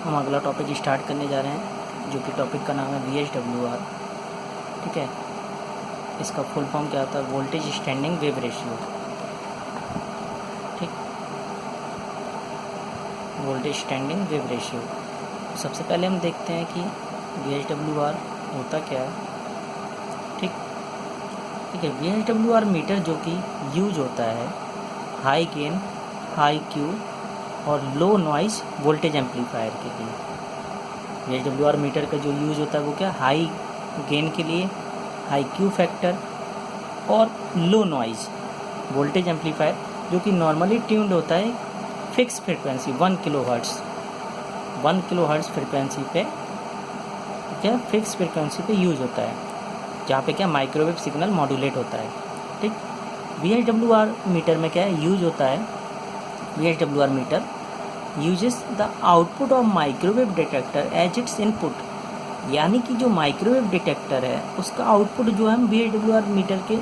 हम अगला topic start करने जा रहे हैं, जो कि टॉपिक का नाम है VSWR। ठीक है, इसका फुल फॉर्म क्या होता है? Voltage standing wave ratio. ठीक, वोल्टेज स्टैंडिंग वेव रेशियो। सबसे पहले हम देखते हैं कि VSWR होता क्या है। ठीक है, VSWR मीटर जो कि यूज होता है हाई गेन, हाई क्यू और लो नॉइज वोल्टेज एम्पलीफायर के लिए। VSWR मीटर का जो यूज होता है वो क्या? हाई गेन के लिए, हाई क्यू फैक्टर और लो नॉइज वोल्टेज एम्पलीफायर, जो कि नॉर्मली ट्यून्ड होता है fix frequency 1 kilohertz. 1 kilohertz frequency पे क्या फिक्स फ्रिक्वेंसी पे यूज होता है, जहाँ पे क्या माइक्रोवेव सिग्नल मॉड्यूलेट होता है। ठीक, VSWR मीटर में क्या है यूज होता है? VSWR meter uses the output of microwave detector as its input, यानी कि जो माइक्रोवेव डिटेक्टर है उसका आउटपुट जो है हम VSWR मीटर के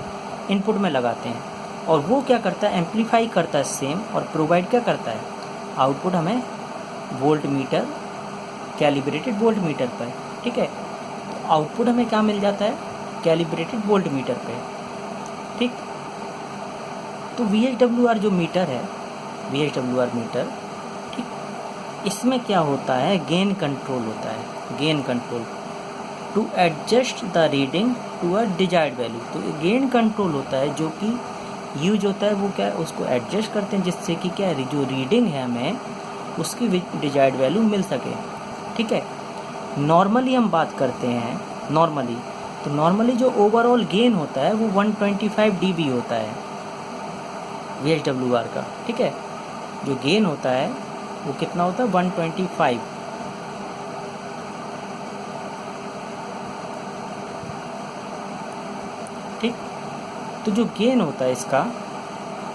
इनपुट में लगाते हैं, और वो क्या करता है? एम्पलीफाई करता है सेम, और प्रोवाइड क्या करता है? आउटपुट हमें volt meter, calibrated volt meter पर। ठीक है, तो आउटपुट हमें क्या मिल जाता है? कैलिब्रेटेड वोल्ट मीटर पे। ठीक, तो VSWR जो मीटर है, VSWR मीटर, ठीक, इसमें क्या होता है? गेन कंट्रोल होता है, gain control to adjust the reading to a desired value. तो गेन कंट्रोल होता है जो कि यूज होता है, वो क्या है? उसको एडजस्ट करते हैं जिससे कि क्या है, जो रीडिंग है हमें उसकी डिजायर्ड वैल्यू मिल सके। ठीक है, नॉर्मली हम बात करते हैं नॉर्मली, तो नॉर्मली जो ओवरऑल गेन होता है वो 125 dB होता है VSWR का। ठीक है, जो गेन होता है वो कितना होता है? 125। ठीक, तो जो गेन होता है इसका,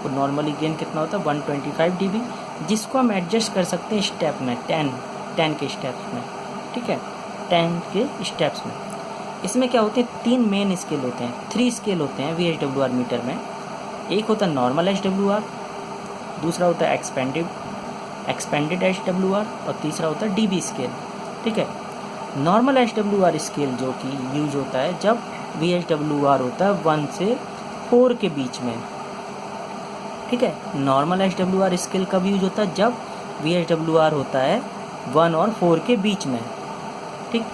वो नॉर्मली गेन कितना होता है? 125 dB, जिसको हम एडजस्ट कर सकते हैं स्टेप में, 10 के स्टेप्स में। ठीक है, 10 के स्टेप्स में। इसमें क्या होते हैं? 3 मेन स्केल होते हैं, 3 स्केल होते हैं VSWR मीटर में। एक होता है नॉर्मल SWR, दूसरा होता है एक्सपेंडेड SWR, और तीसरा होता है DB स्केल। ठीक है, नॉर्मल SWR स्केल जो कि यूज होता है जब VSWR होता है 1 से 4 के बीच में। ठीक है, नॉर्मल SWR स्केल कब यूज होता है? जब VSWR होता है 1 और 4 के बीच में। ठीक,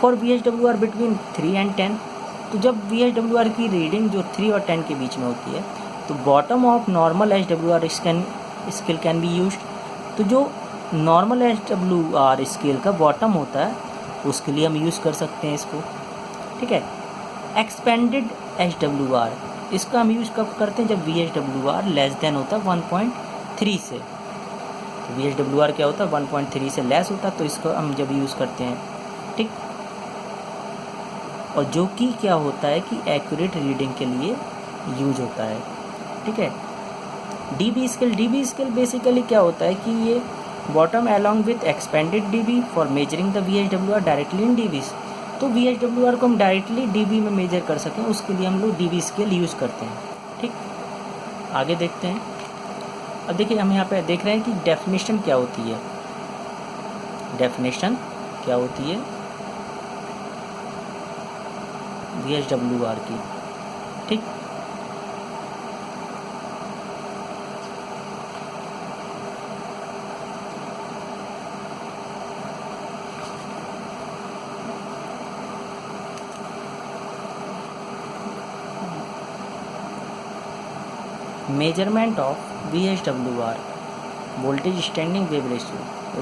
फॉर VSWR बिटवीन 3 एंड 10, तो जब VSWR की रीडिंग जो 3 और 10 के बीच में होती है, तो bottom of normal SWR scale can be used. तो जो नॉर्मल SWR स्केल का बॉटम होता है उसके लिए हम यूज़ कर सकते हैं इसको। ठीक है, एक्सपेंडेड SWR, इसका हम यूज़ कब करते हैं? जब VSWR लेस देन होता है 1.3 से। तो VSWR क्या होता है? 1.3 से लेस होता है, तो इसको हम जब यूज़ करते हैं। ठीक, और जो कि क्या होता है कि एक्यूरेट रीडिंग के लिए यूज होता है। ठीक है, DB स्केल बेसिकली क्या होता है कि ये bottom along with expanded DB for measuring the VSWR directly in DBs। तो VSWR को हम डायरेक्टली DB में मेजर कर सकें उसके लिए हम लोग DB स्केल यूज़ करते हैं। ठीक, आगे देखते हैं। अब देखिए, हम यहाँ पे देख रहे हैं कि डेफिनेशन क्या होती है। डेफिनेशन क्या होती है VSWR की। ठीक, measurement of VSWR voltage standing wave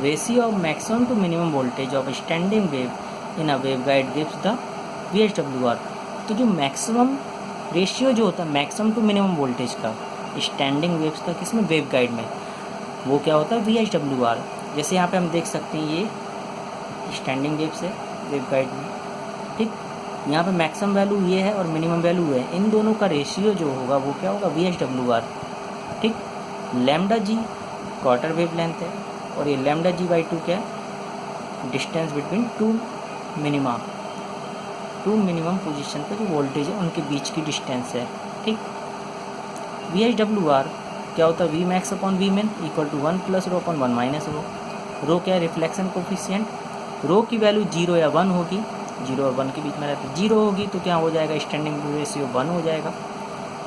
ratio of maximum to minimum voltage of standing wave in a waveguide gives the VSWR। तो जो मैक्सिमम रेशियो जो होता है मैक्सिमम टू मिनिमम वोल्टेज का स्टैंडिंग वेव्स का, किसमें? वेवगाइड में, वो क्या होता है? VSWR। जैसे यहाँ पे हम देख सकते हैं ये स्टैंडिंग वेव्स है वेवगाइड में। ठीक, यहाँ पे मैक्सिमम वैल्यू ये है और मिनिमम वैल्यू है, इन दोनों का रेशियो जो होगा वो क्या होगा? VSWR। ठीक, लैम्डा जी क्वार्टर वेव लेंथ है, और ये लैम्डा G/2 क्या है? Distance between two minimum position पे जो वोल्टेज है उनके बीच की डिस्टेंस है। ठीक, VSWR क्या होता है? Vmax upon Vmin equal to 1 + ρ/1 - ρ। Rho क्या है, रिफ्लेक्शन कोफिशिएंट। रो की वैल्यू 0 या 1 होगी, 0 और 1 के बीच में रहती है। 0 होगी तो क्या हो जाएगा, स्टैंडिंग रेशियो 1 हो जाएगा।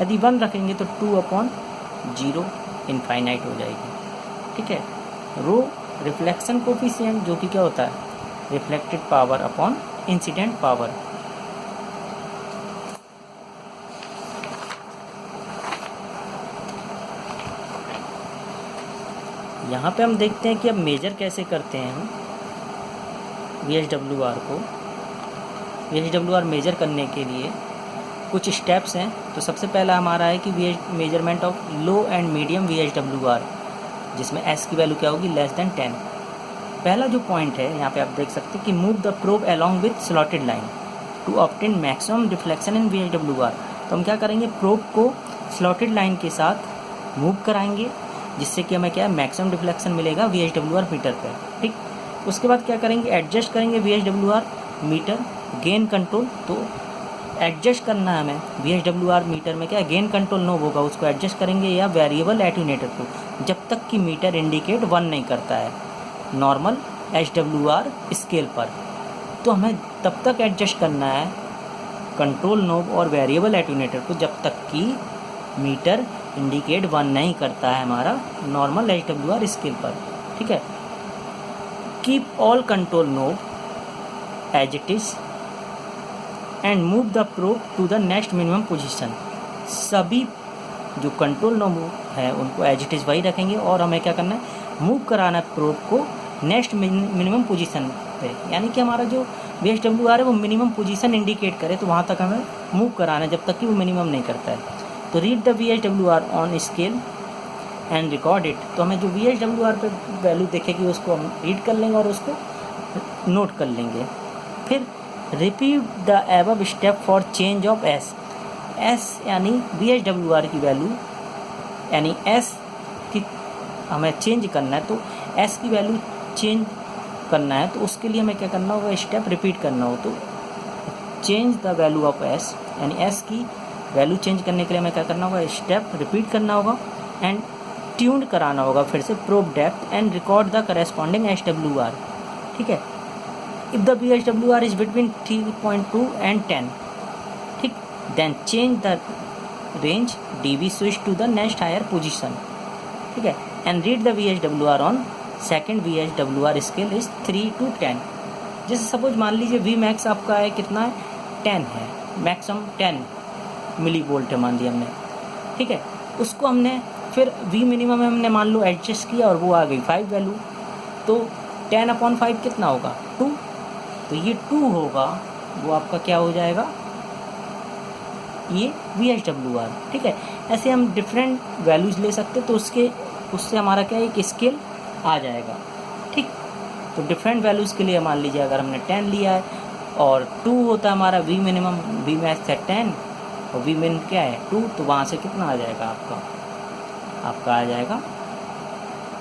यदि 1 रखेंगे तो 2/0 इनफाइनाइट हो जाएगी। ठीक है, रो रिफ्लेक्शन कोफिशिएंट जो कि क्या होता है, reflected power upon incident power. यहाँ पे हम देखते हैं कि अब मेजर कैसे करते हैं हम VSWR को। VSWR मेजर करने के लिए कुछ स्टेप्स हैं। तो सबसे पहला हमारा है कि measurement of low and medium VSWR, जिसमें S की वैल्यू क्या होगी, लेस देन 10। पहला जो पॉइंट है यहाँ पे आप देख सकते हैं कि move the probe along with slotted line to obtain maximum reflection in VSWR। तो हम क्या करेंगे, प्रोब को स्लॉटेड लाइन के साथ मूव कराएंगे, जिससे कि हमें क्या है, मैक्सिमम रिफ्लेक्शन मिलेगा VSWR मीटर पर। ठीक, उसके बाद क्या करेंगे, एडजस्ट करेंगे VSWR मीटर गेन कंट्रोल। तो एडजस्ट करना है हमें VSWR मीटर में क्या है, गेन कंट्रोल नोब होगा, उसको एडजस्ट करेंगे, या वेरिएबल एट्यूनेटर को, जब तक कि मीटर इंडिकेट 1 नहीं करता है नॉर्मल SWR स्केल पर। तो हमें तब तक एडजस्ट करना है कंट्रोल नोब और वेरिएबल एट्यूनेटर को जब तक कि मीटर इंडिकेट 1 नहीं करता है हमारा नॉर्मल SWR स्केल पर। ठीक है, keep all control knob as it is and move the probe to the next minimum position. सभी जो कंट्रोल नोब है उनको एज इट इज वही रखेंगे, और हमें क्या करना है, मूव कराना है प्रोब को नेक्स्ट मिनिमम पोजीशन पे। यानी कि हमारा जो VSWR है वो मिनिमम पोजीशन इंडिकेट करे, तो वहाँ तक हमें मूव कराना है जब तक कि वो मिनिमम नहीं करता है। तो read the VSWR on scale and record it. तो हमें जो VSWR पे वैल्यू देखेगी उसको हम रीड कर लेंगे और उसको नोट कर लेंगे। फिर repeat the above step for change of S यानी VSWR की वैल्यू, यानी S की हमें चेंज करना है, तो S की वैल्यू चेंज करना है, तो उसके लिए हमें क्या करना होगा, स्टेप रिपीट करना हो। तो change the value of S, यानी S की वैल्यू चेंज करने के लिए हमें क्या करना होगा, स्टेप रिपीट करना होगा एंड ट्यून कराना होगा फिर से probe depth and record the corresponding SWR। ठीक है, if the VSWR is between 3.2 and 10, ठीक, then change the range dB switch to the next higher position. ठीक है, and read the VSWR on second VSWR scale is 3 to 10। जैसे suppose मान लीजिए V max आपका है कितना है, 10 है, मैक्सिमम 10 मिली वोल्ट है मान लिया हमने। ठीक है, उसको हमने फिर V मिनिमम में हमने मान लो एडजस्ट किया और वो आ गई 5 वैल्यू, तो 10/5 कितना होगा, 2। तो ये 2 होगा, वो आपका क्या हो जाएगा, ये VSWR। ठीक है, ऐसे हम डिफरेंट वैल्यूज ले सकते, तो उससे हमारा क्या है, एक स्केल आ जाएगा। ठीक, तो डिफरेंट वैल्यूज़ के लिए मान लीजिए अगर हमने 10 लिया है और 2 होता है हमारा V मिनिमम, V मैक्स है 10 और V मिन क्या है 2, तो वहाँ से कितना आ जाएगा आपका आ जाएगा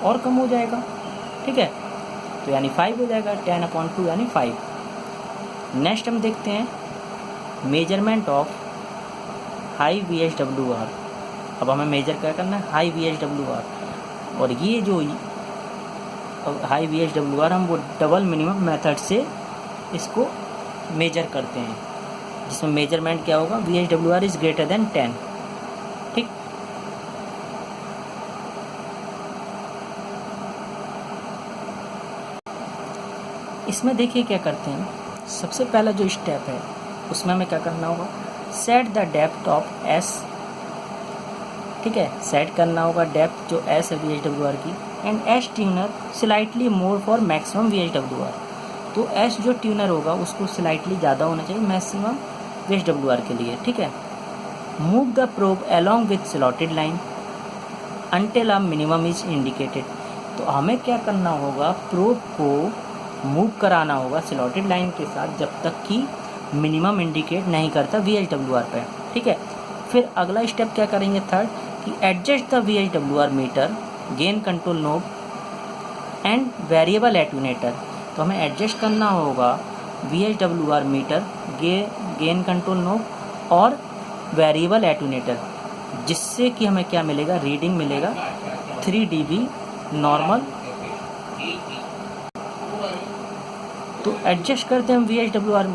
और कम हो जाएगा। ठीक है, तो यानी 5 हो जाएगा, 10/2 यानी 5। नेक्स्ट हम देखते हैं मेजरमेंट ऑफ हाई VSWR। अब हमें मेजर क्या करना है, हाई VSWR, और ये जो हाई VSWR हम वो डबल मिनिमम मेथड से इसको मेजर करते हैं, जिसमें मेजरमेंट क्या होगा, VSWR इज ग्रेटर देन 10। ठीक, इसमें देखिए क्या करते हैं, सबसे पहला जो स्टेप है उसमें हमें क्या करना होगा, set the depth of S। ठीक है, सेट करना होगा डेप्थ जो S है VSWR की, and S tuner slightly more for maximum VSWR। तो S जो ट्यूनर होगा उसको स्लाइटली ज़्यादा होना चाहिए मैक्सिमम VSWR के लिए। ठीक है, move the probe along with slotted line until a minimum is indicated. तो हमें क्या करना होगा, प्रोब को मूव कराना होगा स्लॉटेड लाइन के साथ जब तक कि मिनिमम इंडिकेट नहीं करता VSWR पे। ठीक है, फिर अगला स्टेप क्या करेंगे, थर्ड, कि adjust the VSWR meter gain control knob and variable attenuator. तो हमें एडजस्ट करना होगा VSWR meter gain control knob और वेरिएबल एट्यूनेटर, जिससे कि हमें क्या मिलेगा, रीडिंग मिलेगा 3 dB नॉर्मल तो एडजस्ट करते हैं हम VHWR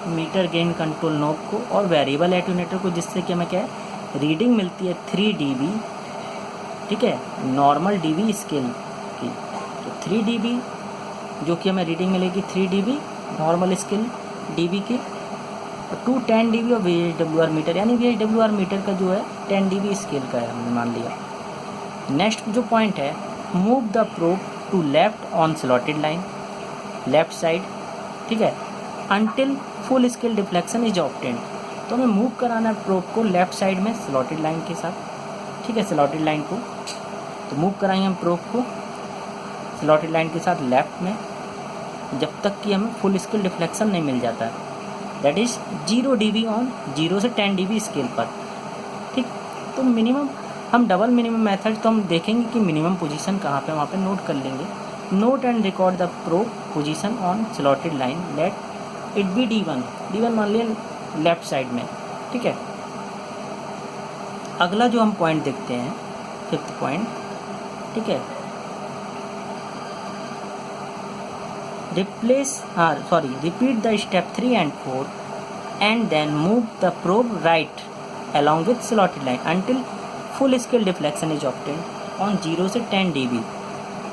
meter gain control knob को और वेरिएबल एटेन्यूएटर को, जिससे कि हमें क्या है रीडिंग मिलती है 3 dB, ठीक है, नॉर्मल dB स्केल की। तो 3 dB जो कि हमें रीडिंग मिलेगी 3 dB नॉर्मल स्केल dB की, और 10 dB और VHWR मीटर, यानी VHWR मीटर का जो है 10 dB स्केल का है, हमने मान लिया। नेक्स्ट जो पॉइंट है, move the probe to left on slotted line, left side, ठीक है, until full scale deflection is obtained. तो हमें मूव कराना है प्रोब को लेफ्ट साइड में स्लॉटेड लाइन के साथ, ठीक है, स्लॉटेड लाइन को। तो मूव कराएंगे हम प्रोब को स्लॉटेड लाइन के साथ लेफ्ट में, जब तक कि हमें फुल स्केल डिफ्लेक्शन नहीं मिल जाता है, दैट इज़ 0 dB ऑन 0 से 10 dB स्केल पर, ठीक। तो मिनिमम हम डबल मिनिमम मेथड तो हम देखेंगे कि मिनिमम पोजीशन कहाँ पे, वहाँ पे नोट कर लेंगे। Note and record the probe position on slotted line, let it be D1 मान लिया लेफ्ट साइड में, ठीक है। अगला जो हम पॉइंट देखते हैं, 5th पॉइंट, ठीक है, repeat the step 3 and 4 and then move the probe right along with slotted line until full scale deflection is obtained on 0 से 10 dB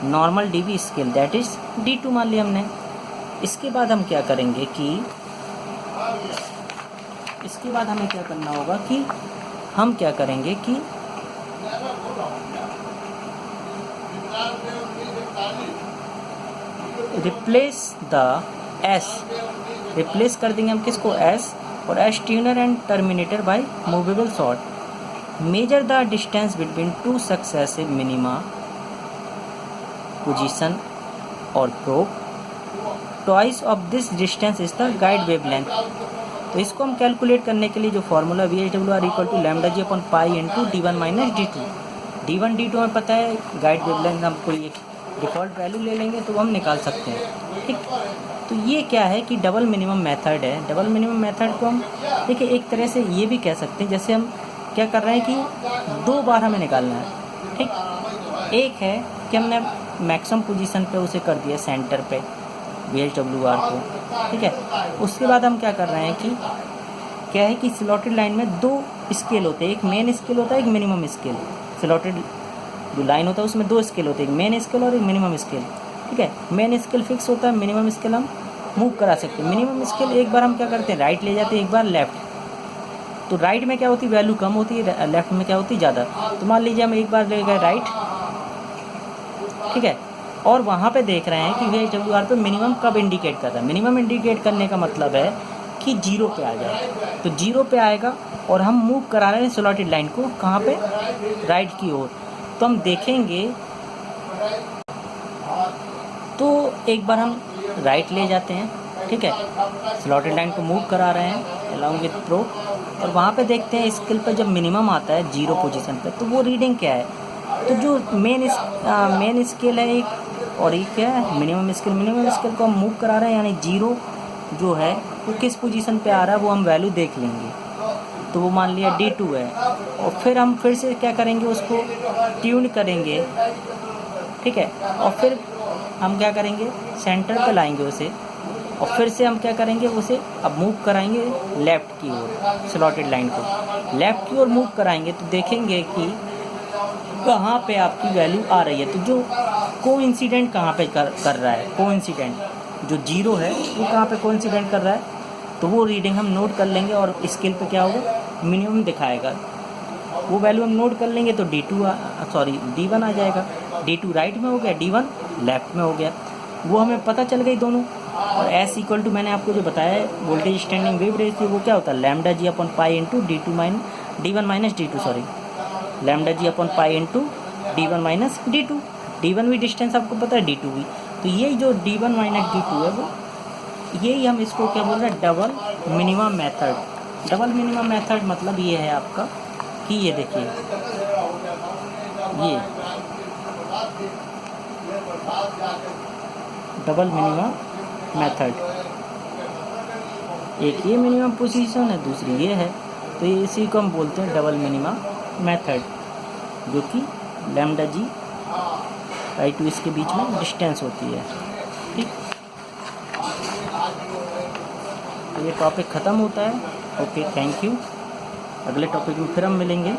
normal dB scale, that is D2 मान लिया हमने। इसके बाद हम क्या करेंगे कि इसके बाद हमें क्या करना होगा कि हम क्या करेंगे कि रिप्लेस कर देंगे हम किसको, S, और S tuner and terminator by movable short. Measure the distance between 2 successive minima position और probe, twice of this distance is the guide wavelength. तो इसको हम कैलकुलेट करने के लिए जो formula VHWR equal to lambda g upon pi into D1 minus D2, D1 D2 हमें पता है, गाइड वेवलेंथ हम कोई एक डिफ़ॉल्ट वैल्यू ले लेंगे तो हम निकाल सकते हैं, ठीक। तो ये क्या है कि डबल मिनिमम मेथड है। डबल मिनिमम मेथड को हम देखिए एक तरह से ये भी कह सकते हैं, जैसे हम क्या कर रहे हैं कि 2 बार हमें निकालना है, ठीक। एक है कि हमने मैक्सिमम पोजीशन पे उसे कर दिया सेंटर पे VHWR को, ठीक है। उसके बाद हम क्या कर रहे हैं कि क्या है कि स्लॉटेड लाइन में 2 स्केल होते हैं, एक मेन स्केल होता है, एक मिनिमम स्केल। स्लॉटेड जो लाइन होता है उसमें 2 स्केल होते हैं, एक मेन स्केल और एक मिनिमम स्केल, ठीक है। मेन स्केल फिक्स होता है, मिनिमम स्केल हम मूव करा सकते हैं। मिनिमम स्केल एक बार हम क्या करते हैं राइट ले जाते हैं, एक बार लेफ्ट। तो राइट में क्या होती है वैल्यू कम होती है, लेफ्ट में क्या होती है ज़्यादा। तो मान लीजिए हम एक बार ले गए राइट, ठीक है, और वहाँ पे देख रहे हैं कि VHWR पे मिनिमम कब इंडिकेट कर रहा है। मिनिमम इंडिकेट करने का मतलब है कि 0 पे आ जाए, तो 0 पे आएगा और हम मूव करा रहे हैं स्लॉटेड लाइन को कहाँ पे, राइट की ओर। तो हम देखेंगे, तो एक बार हम राइट ले जाते हैं, ठीक है, स्लॉटेड लाइन को मूव करा रहे हैं अलॉन्ग विथ प्रोब, और वहाँ पे देखते हैं स्केल पर जब मिनिमम आता है 0 पोजीशन पे, तो वो रीडिंग क्या है। तो जो मेन स्केल है एक, और एक क्या है मिनिमम स्केल। मिनिमम स्केल को हम मूव करा रहे हैं, यानी 0 जो है वो किस पोजीशन पे आ रहा है वो हम वैल्यू देख लेंगे। तो वो मान लिया D2 है, और फिर हम फिर से क्या करेंगे उसको ट्यून करेंगे, ठीक है, और फिर हम क्या करेंगे सेंटर पे लाएंगे उसे, और फिर से हम क्या करेंगे उसे अब मूव कराएंगे लेफ़्ट की ओर, स्लॉटेड लाइन को लेफ़्ट की ओर मूव कराएंगे। तो देखेंगे कि कहाँ पे आपकी वैल्यू आ रही है। तो जो कोइंसिडेंट कहाँ पे कर रहा है, कोइंसिडेंट जो 0 है वो कहाँ पे कोइंसिडेंट कर रहा है, तो वो रीडिंग हम नोट कर लेंगे और स्केल पे क्या होगा मिनिमम दिखाएगा। वो वैल्यू हम नोट कर लेंगे तो D1 आ जाएगा। D2 राइट में हो गया, D1 लेफ्ट में हो गया, वो हमें पता चल गई दोनों। और S इक्वल टू मैंने आपको जो बताया है वोल्टेज स्टैंडिंग वेव रेशियो, वो क्या होता है lambda g upon pi into D1 minus D2 lambda g upon pi into D1 minus D2। D1 भी डिस्टेंस आपको पता है, D2 भी। तो ये जो D1 माइनस D2 है वो यही हम इसको क्या बोल रहे हैं double minimum method. Double minimum method मतलब ये है आपका कि ये देखिए ये डबल मिनिमम मेथड, एक ये मिनिमम पोजीशन है, दूसरी ये है, तो ये इसी को हम बोलते हैं डबल मिनिमम मेथड, जो कि लैम्डा जी बाई 2 इसके बीच में डिस्टेंस होती है, ठीक। तो ये टॉपिक ख़त्म होता है। Okay, thank you. अगले टॉपिक में फिर हम मिलेंगे।